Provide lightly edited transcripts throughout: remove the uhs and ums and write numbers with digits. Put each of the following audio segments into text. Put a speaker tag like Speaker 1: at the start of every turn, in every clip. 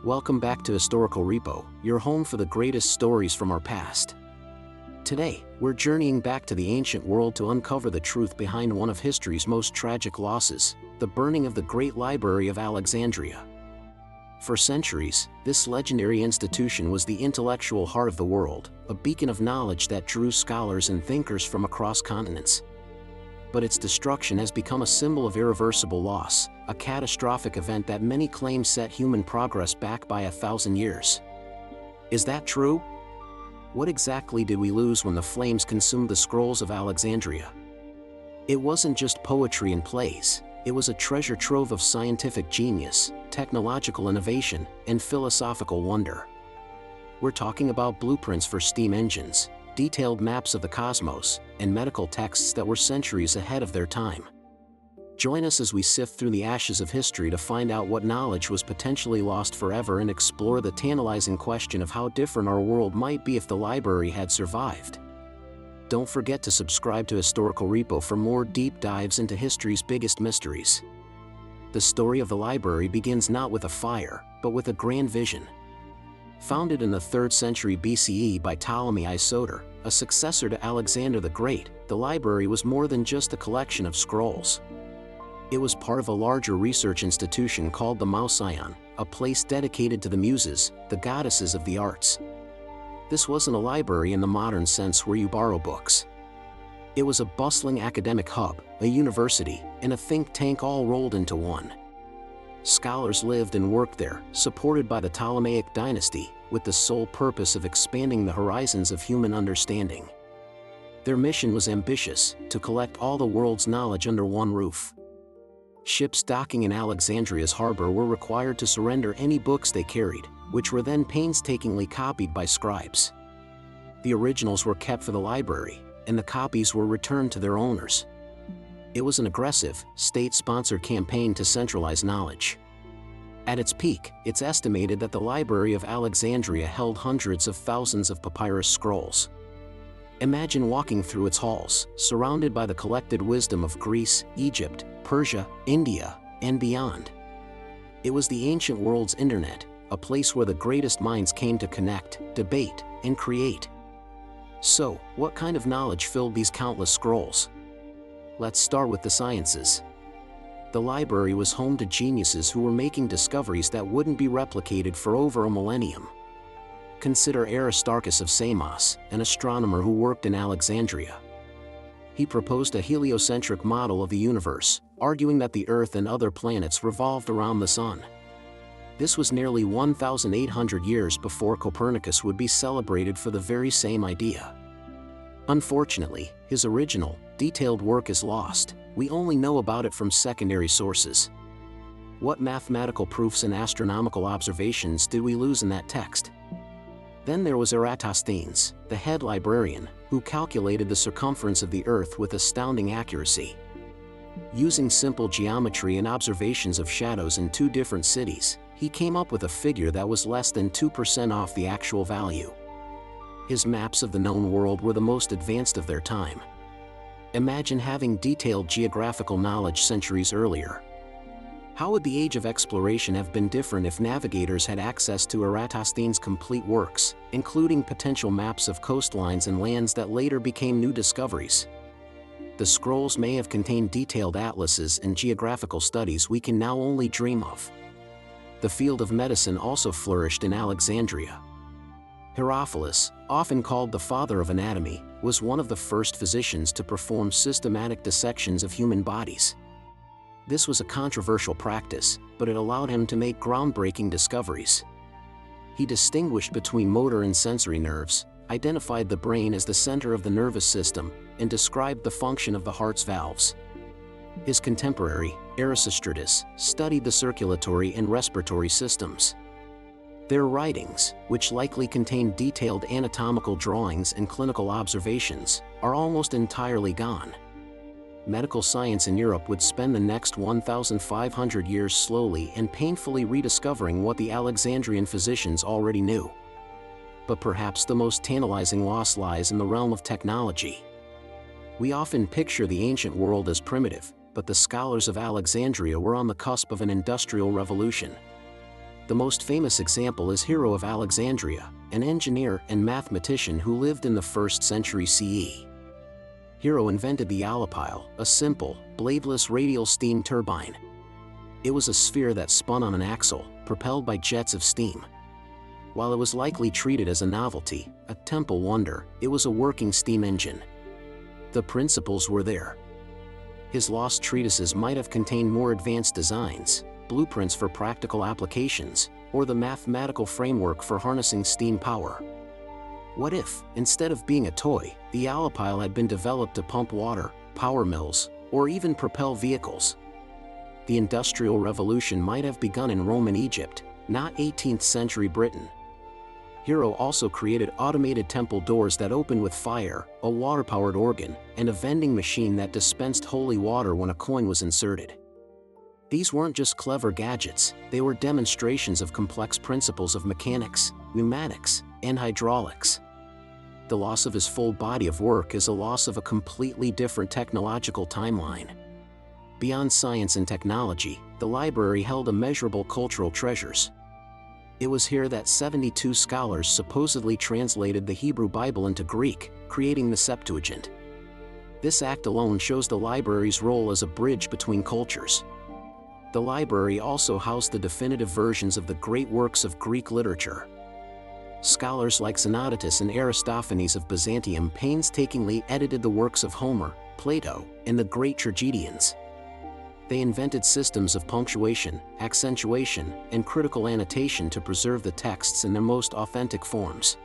Speaker 1: Welcome back to Historical Repo, your home for the greatest stories from our past. Today, we're journeying back to the ancient world to uncover the truth behind one of history's most tragic losses, the burning of the Great Library of Alexandria. For centuries, this legendary institution was the intellectual heart of the world, a beacon of knowledge that drew scholars and thinkers from across continents. But its destruction has become a symbol of irreversible loss, a catastrophic event that many claim set human progress back by 1,000 years. Is that true? What exactly did we lose when the flames consumed the scrolls of Alexandria? It wasn't just poetry and plays, it was a treasure trove of scientific genius, technological innovation, and philosophical wonder. We're talking about blueprints for steam engines, detailed maps of the cosmos, and medical texts that were centuries ahead of their time. Join us as we sift through the ashes of history to find out what knowledge was potentially lost forever and explore the tantalizing question of how different our world might be if the library had survived. Don't forget to subscribe to Historical Repo for more deep dives into history's biggest mysteries. The story of the library begins not with a fire, but with a grand vision. Founded in the 3rd century BCE by Ptolemy I Soter, a successor to Alexander the Great, the library was more than just a collection of scrolls. It was part of a larger research institution called the Mouseion, a place dedicated to the muses, the goddesses of the arts. This wasn't a library in the modern sense where you borrow books. It was a bustling academic hub, a university, and a think tank all rolled into one. Scholars lived and worked there, supported by the Ptolemaic dynasty, with the sole purpose of expanding the horizons of human understanding. Their mission was ambitious, to collect all the world's knowledge under one roof. Ships docking in Alexandria's harbor were required to surrender any books they carried, which were then painstakingly copied by scribes. The originals were kept for the library, and the copies were returned to their owners. It was an aggressive, state-sponsored campaign to centralize knowledge. At its peak, it's estimated that the Library of Alexandria held hundreds of thousands of papyrus scrolls. Imagine walking through its halls, surrounded by the collected wisdom of Greece, Egypt, Persia, India, and beyond. It was the ancient world's internet, a place where the greatest minds came to connect, debate, and create. So, what kind of knowledge filled these countless scrolls? Let's start with the sciences. The library was home to geniuses who were making discoveries that wouldn't be replicated for over a millennium. Consider Aristarchus of Samos, an astronomer who worked in Alexandria. He proposed a heliocentric model of the universe, arguing that the Earth and other planets revolved around the Sun. This was nearly 1,800 years before Copernicus would be celebrated for the very same idea. Unfortunately, his original, detailed work is lost. We only know about it from secondary sources. What mathematical proofs and astronomical observations did we lose in that text? Then there was Eratosthenes, the head librarian, who calculated the circumference of the Earth with astounding accuracy. Using simple geometry and observations of shadows in 2 different cities, he came up with a figure that was less than 2% off the actual value. His maps of the known world were the most advanced of their time. Imagine having detailed geographical knowledge centuries earlier. How would the age of exploration have been different if navigators had access to Eratosthenes' complete works, including potential maps of coastlines and lands that later became new discoveries? The scrolls may have contained detailed atlases and geographical studies we can now only dream of. The field of medicine also flourished in Alexandria. Herophilus, often called the father of anatomy, was one of the first physicians to perform systematic dissections of human bodies. This was a controversial practice, but it allowed him to make groundbreaking discoveries. He distinguished between motor and sensory nerves, identified the brain as the center of the nervous system, and described the function of the heart's valves. His contemporary, Erasistratus, studied the circulatory and respiratory systems. Their writings, which likely contain detailed anatomical drawings and clinical observations, are almost entirely gone. Medical science in Europe would spend the next 1,500 years slowly and painfully rediscovering what the Alexandrian physicians already knew. But perhaps the most tantalizing loss lies in the realm of technology. We often picture the ancient world as primitive, but the scholars of Alexandria were on the cusp of an industrial revolution. The most famous example is Hero of Alexandria, an engineer and mathematician who lived in the 1st century CE. Hero invented the allopile, a simple, bladeless radial steam turbine. It was a sphere that spun on an axle, propelled by jets of steam. While it was likely treated as a novelty, a temple wonder, it was a working steam engine. The principles were there. His lost treatises might have contained more advanced designs, blueprints for practical applications, or the mathematical framework for harnessing steam power. What if, instead of being a toy, the allopile had been developed to pump water, power mills, or even propel vehicles? The Industrial Revolution might have begun in Rome and Egypt, not 18th century Britain. Hero also created automated temple doors that opened with fire, a water-powered organ, and a vending machine that dispensed holy water when a coin was inserted. These weren't just clever gadgets, they were demonstrations of complex principles of mechanics, pneumatics, and hydraulics. The loss of his full body of work is a loss of a completely different technological timeline. Beyond science and technology, the library held immeasurable cultural treasures. It was here that 72 scholars supposedly translated the Hebrew Bible into Greek, creating the Septuagint. This act alone shows the library's role as a bridge between cultures. The library also housed the definitive versions of the great works of Greek literature. Scholars like Xenodotus and Aristophanes of Byzantium painstakingly edited the works of Homer, Plato, and the great tragedians. They invented systems of punctuation, accentuation, and critical annotation to preserve the texts in their most authentic forms.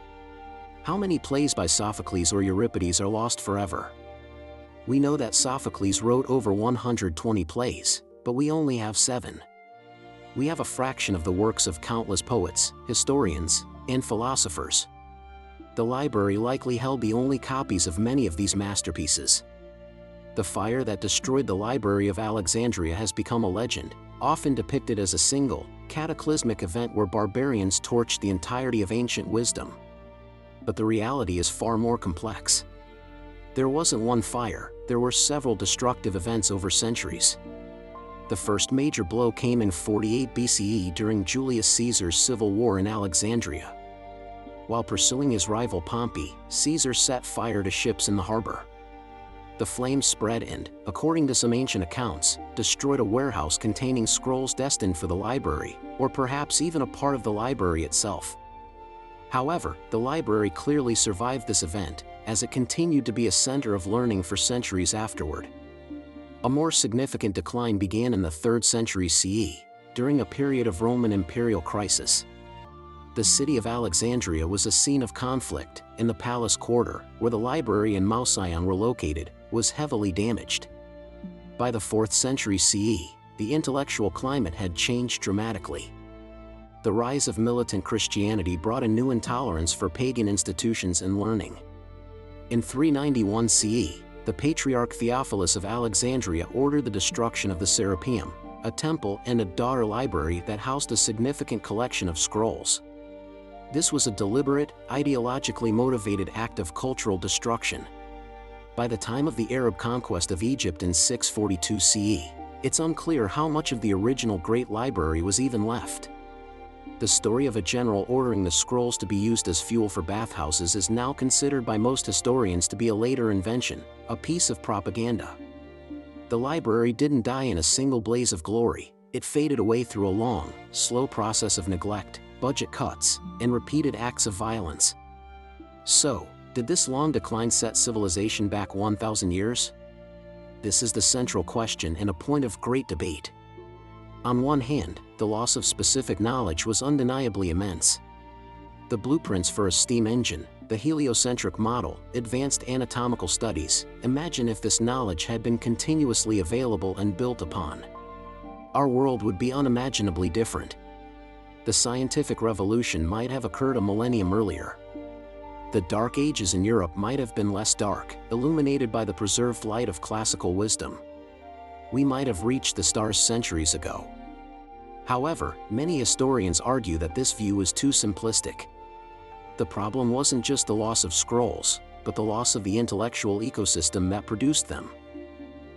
Speaker 1: How many plays by Sophocles or Euripides are lost forever? We know that Sophocles wrote over 120 plays, but we only have 7. We have a fraction of the works of countless poets, historians, and philosophers. The library likely held the only copies of many of these masterpieces. The fire that destroyed the Library of Alexandria has become a legend, often depicted as a single, cataclysmic event where barbarians torched the entirety of ancient wisdom. But the reality is far more complex. There wasn't one fire, there were several destructive events over centuries. The first major blow came in 48 BCE during Julius Caesar's civil war in Alexandria. While pursuing his rival Pompey, Caesar set fire to ships in the harbor. The flames spread and, according to some ancient accounts, destroyed a warehouse containing scrolls destined for the library, or perhaps even a part of the library itself. However, the library clearly survived this event, as it continued to be a center of learning for centuries afterward. A more significant decline began in the 3rd century CE, during a period of Roman imperial crisis. The city of Alexandria was a scene of conflict, and the palace quarter, where the library and Mouseion were located, was heavily damaged. By the 4th century CE, the intellectual climate had changed dramatically. The rise of militant Christianity brought a new intolerance for pagan institutions and learning. In 391 CE, the Patriarch Theophilus of Alexandria ordered the destruction of the Serapeum, a temple and a daughter library that housed a significant collection of scrolls. This was a deliberate, ideologically motivated act of cultural destruction. By the time of the Arab conquest of Egypt in 642 CE, it's unclear how much of the original Great Library was even left. The story of a general ordering the scrolls to be used as fuel for bathhouses is now considered by most historians to be a later invention, a piece of propaganda. The library didn't die in a single blaze of glory, it faded away through a long, slow process of neglect, budget cuts, and repeated acts of violence. So, did this long decline set civilization back 1,000 years? This is the central question and a point of great debate. On one hand, the loss of specific knowledge was undeniably immense. The blueprints for a steam engine, the heliocentric model, advanced anatomical studies, imagine if this knowledge had been continuously available and built upon. Our world would be unimaginably different. The scientific revolution might have occurred a millennium earlier. The Dark Ages in Europe might have been less dark, illuminated by the preserved light of classical wisdom. We might have reached the stars centuries ago. However, many historians argue that this view is too simplistic. The problem wasn't just the loss of scrolls, but the loss of the intellectual ecosystem that produced them.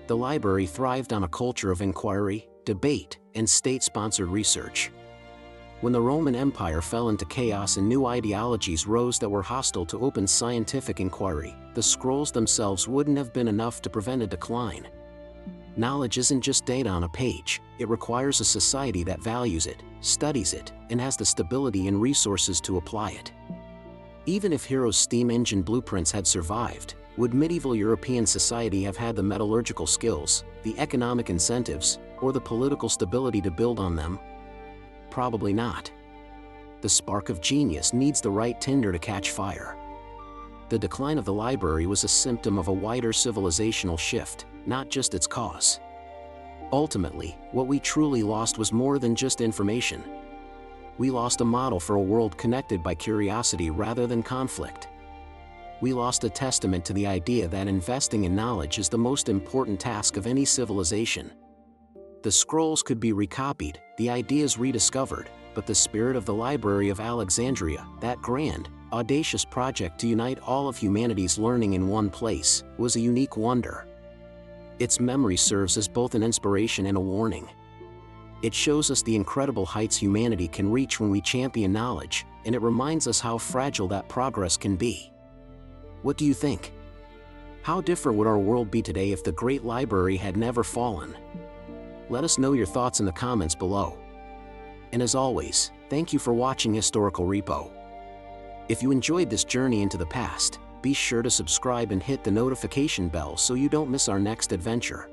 Speaker 1: The library thrived on a culture of inquiry, debate, and state-sponsored research. When the Roman Empire fell into chaos and new ideologies rose that were hostile to open scientific inquiry, the scrolls themselves wouldn't have been enough to prevent a decline. Knowledge isn't just data on a page, it requires a society that values it, studies it, and has the stability and resources to apply it. Even if Hero's steam engine blueprints had survived, would medieval European society have had the metallurgical skills, the economic incentives, or the political stability to build on them? Probably not. The spark of genius needs the right tinder to catch fire. The decline of the library was a symptom of a wider civilizational shift, not just its cause. Ultimately, what we truly lost was more than just information. We lost a model for a world connected by curiosity rather than conflict. We lost a testament to the idea that investing in knowledge is the most important task of any civilization. The scrolls could be recopied, the ideas rediscovered, but the spirit of the Library of Alexandria, that grand, audacious project to unite all of humanity's learning in one place, was a unique wonder. Its memory serves as both an inspiration and a warning. It shows us the incredible heights humanity can reach when we champion knowledge, and it reminds us how fragile that progress can be. What do you think? How different would our world be today if the Great Library had never fallen? Let us know your thoughts in the comments below. And as always, thank you for watching Historical Repo. If you enjoyed this journey into the past, be sure to subscribe and hit the notification bell so you don't miss our next adventure.